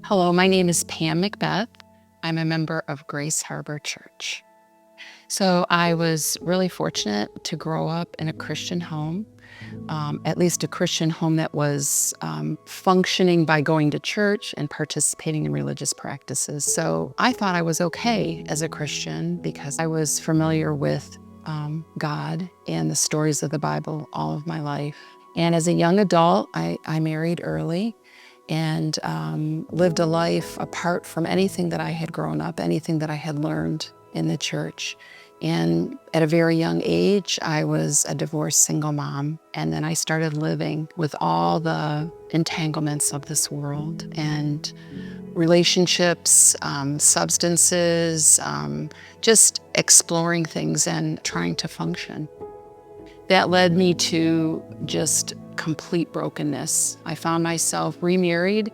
Hello, my name is Pam Macbeth. I'm a member of Grace Harbor Church. So I was really fortunate to grow up in a Christian home, at least a Christian home that was functioning by going to church and participating in religious practices. So I thought I was okay as a Christian because I was familiar with God and the stories of the Bible all of my life. And as a young adult, I married early and lived a life apart from anything that I had grown up, anything that I had learned in the church. And at a very young age, I was a divorced single mom. And then I started living with all the entanglements of this world and relationships, substances, just exploring things and trying to function. That led me to just complete brokenness. I found myself remarried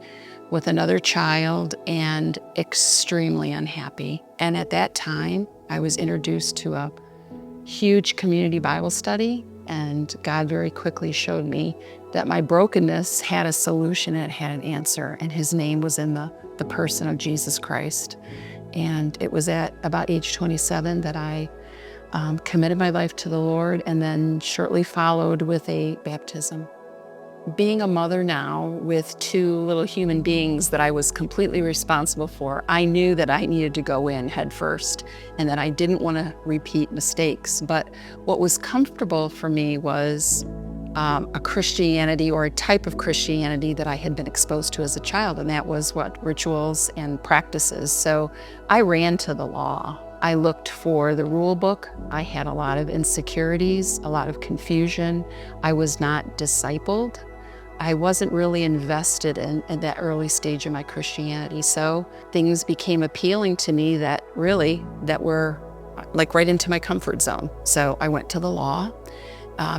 with another child and extremely unhappy. And at that time, I was introduced to a huge community Bible study, and God very quickly showed me that my brokenness had a solution, it had an answer, and his name was in the person of Jesus Christ. And it was at about age 27 that I committed my life to the Lord, and then shortly followed with a baptism. Being a mother now with two little human beings that I was completely responsible for, I knew that I needed to go in head first and that I didn't want to repeat mistakes. But what was comfortable for me was a Christianity, or a type of Christianity that I had been exposed to as a child, and that was what? Rituals and practices. So I ran to the law. I looked for the rule book. I had a lot of insecurities, a lot of confusion. I was not discipled. I wasn't really invested in that early stage of my Christianity. So things became appealing to me that were like right into my comfort zone. So I went to the law,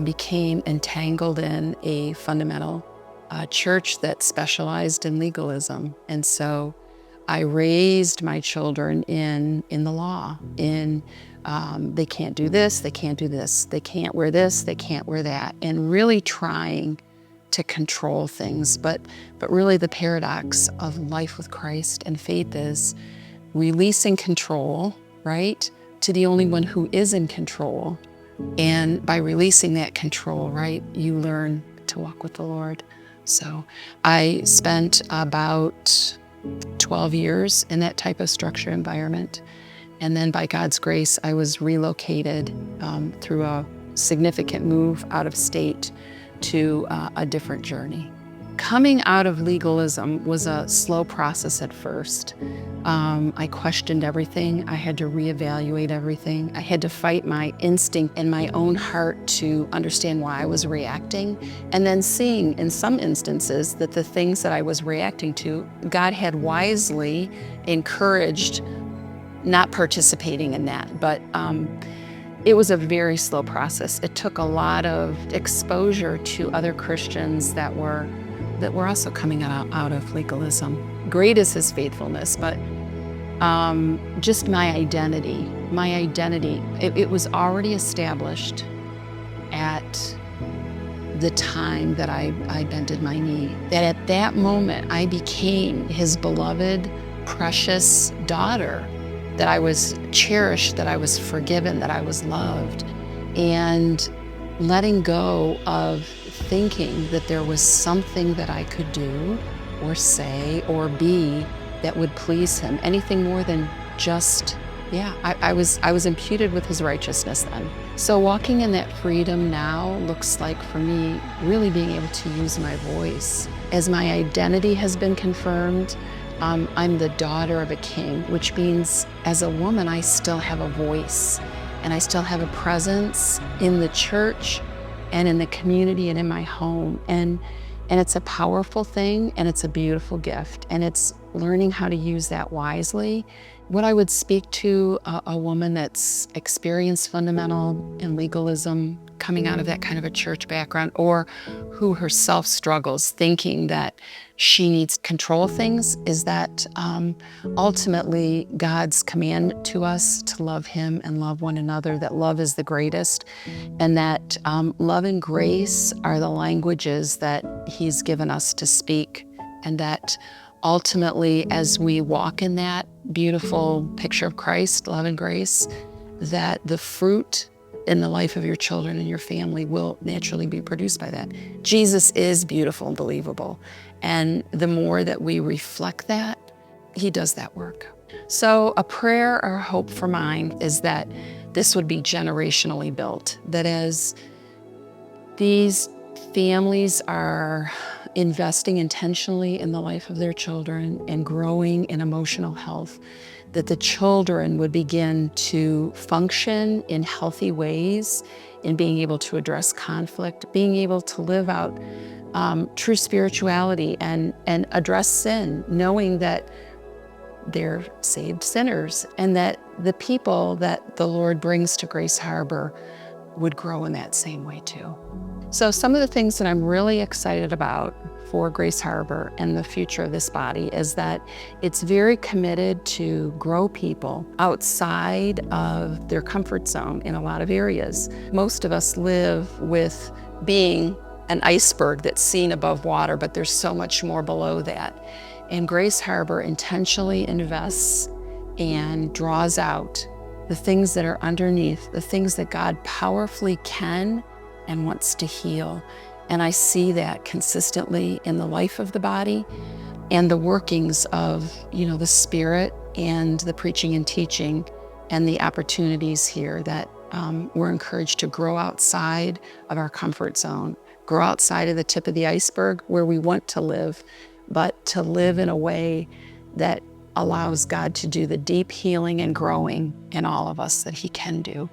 became entangled in a fundamental church that specialized in legalism. And so I raised my children in the law, they can't do this, they can't do this, they can't wear this, they can't wear that, and really trying to control things. But really the paradox of life with Christ and faith is releasing control, right, to the only one who is in control. And by releasing that control, right, you learn to walk with the Lord. So I spent about 12 years in that type of structure environment. And then by God's grace, I was relocated through a significant move out of state to a different journey. Coming out of legalism was a slow process at first. I questioned everything. I had to reevaluate everything. I had to fight my instinct in my own heart to understand why I was reacting, and then seeing in some instances that the things that I was reacting to, God had wisely encouraged not participating in that. But it was a very slow process. It took a lot of exposure to other Christians that were also coming out of legalism. Great is his faithfulness, but just my identity, it was already established at the time that I bended my knee. That at that moment, I became his beloved, precious daughter, that I was cherished, that I was forgiven, that I was loved. And letting go of thinking that there was something that I could do or say or be that would please him, anything more than just, I was imputed with his righteousness then. So walking in that freedom now looks like, for me, really being able to use my voice. As my identity has been confirmed, I'm the daughter of a king, which means as a woman, I still have a voice and I still have a presence in the church and in the community and in my home. And it's a powerful thing, and it's a beautiful gift, and it's learning how to use that wisely. What I would speak to a woman that's experienced fundamental and legalism, coming out of that kind of a church background, or who herself struggles thinking that she needs to control things, is that ultimately God's command to us to love him and love one another, that love is the greatest, and that love and grace are the languages that he's given us to speak, and that ultimately, as we walk in that beautiful picture of Christ, love and grace, that the fruit in the life of your children and your family will naturally be produced by that. Jesus is beautiful and believable. And the more that we reflect that, he does that work. So a prayer or hope for mine is that this would be generationally built, that as these families are investing intentionally in the life of their children and growing in emotional health, that the children would begin to function in healthy ways in being able to address conflict, being able to live out true spirituality and address sin, knowing that they're saved sinners and that the people that the Lord brings to Grace Harbor would grow in that same way too. So some of the things that I'm really excited about for Grace Harbor and the future of this body is that it's very committed to grow people outside of their comfort zone in a lot of areas. Most of us live with being an iceberg that's seen above water, but there's so much more below that. And Grace Harbor intentionally invests and draws out the things that are underneath, the things that God powerfully can and wants to heal. And I see that consistently in the life of the body and the workings of, the Spirit and the preaching and teaching and the opportunities here that we're encouraged to grow outside of our comfort zone, grow outside of the tip of the iceberg where we want to live, but to live in a way that allows God to do the deep healing and growing in all of us that he can do.